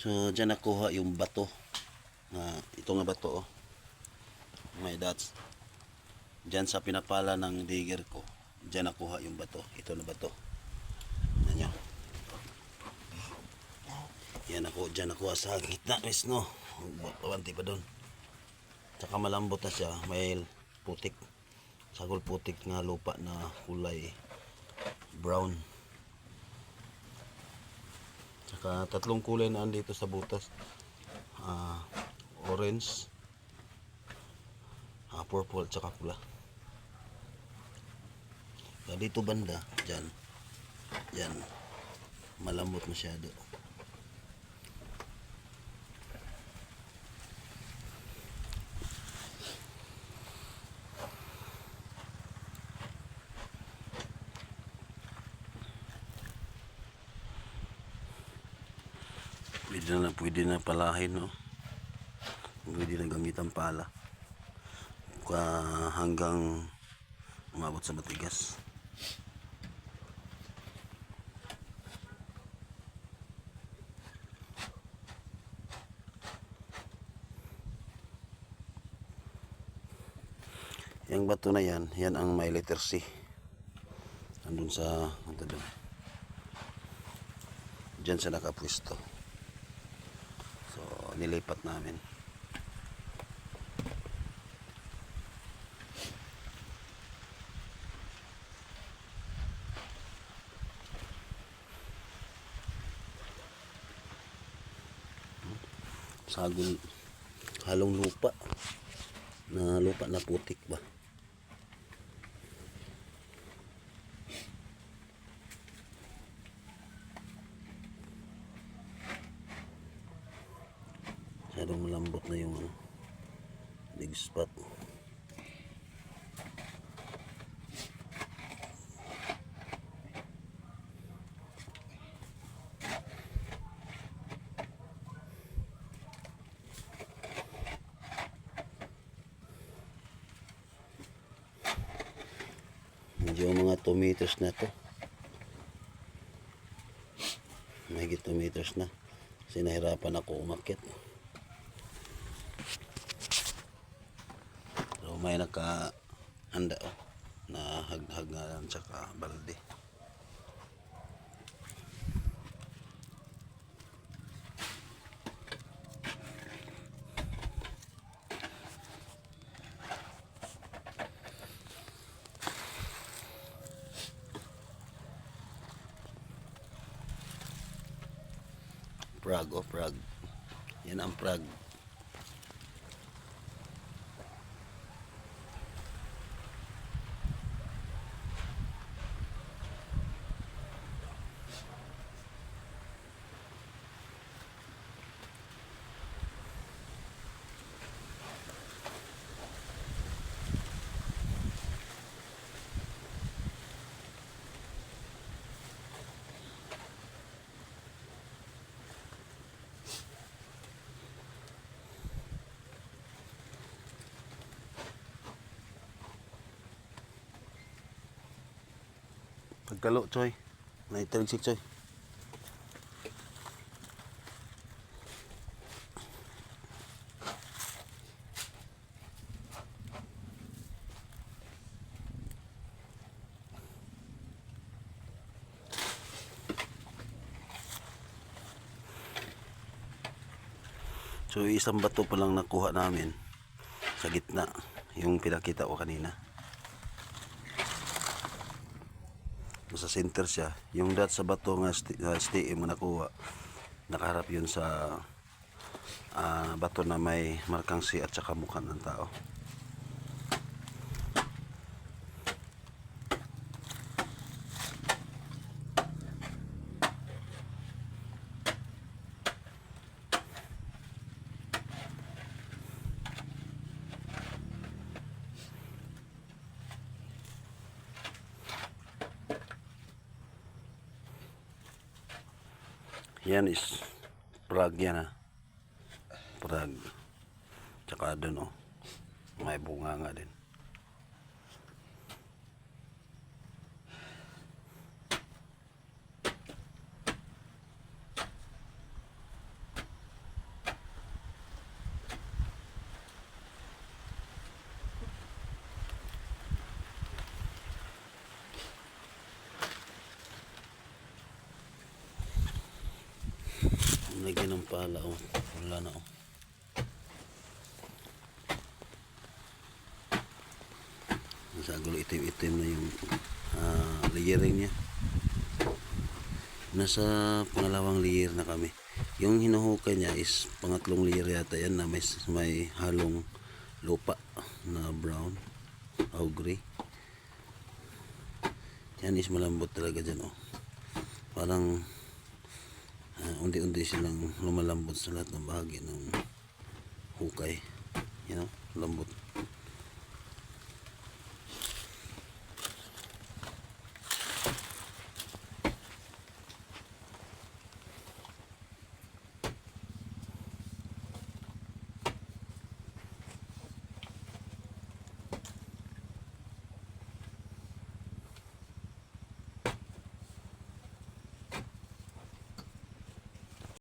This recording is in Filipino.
So dyan nakuha yung bato. Ito nga bato oh. May dots. Dyan sa pinapala ng digger ko, dyan nakuha yung bato. Ito na bato. Yan nyo. Yan ako, dyan nakuha sa gitna mismo. Pawanti pa doon. Tsaka malambot na siya. May putik. Sagol putik nga lupa na kulay brown. Tsaka tatlong kulay na andito sa butas. Orange, purple, tsaka pula. Dito banda, dyan. Yan. Malambot masyado. Pwede na palahin, no? Pwede na gamitan pala. Hanggang umabot sa matigas. Yung bato na yan, yan ang may letter C. Andun sa, ito doon. Diyan sa nakapwesto. So, nilipat namin. Sagol, halong lupa na putik ba. Masyadong malambot na yung big spot. Medyo mga 2 meters na to. Mahigit 2 meters na. Kasi nahirapan ako umakyat. So may nakahanda na haghag nga lang tsaka balde. Prag o prag. Yan ang prag. Pagkalo, Choy. Naitaligsik, Choy. So, isang bato pa lang nakuha namin sa gitna. Yung pinakita ko kanina. Sa center siya. Yung dot sa bato nga STM mo nakuha. Nakaharap yun sa bato na may markang C at saka mukha ng tao. Yan is prag yan ha. Prag. Tsaka doon may bunga nga din. Lagyan ng pala oh. Wala na oh. Nasa gulo itim-itim na yung layering niya. Nasa pangalawang layer na kami. Yung hinuhukay niya is pangatlong layer yata yan na may halong lupa na brown o gray. Yan is malambot talaga dyan oh. Parang unti-unti silang lumalambot sa lahat ng bahagi ng hukay. You know, lambot.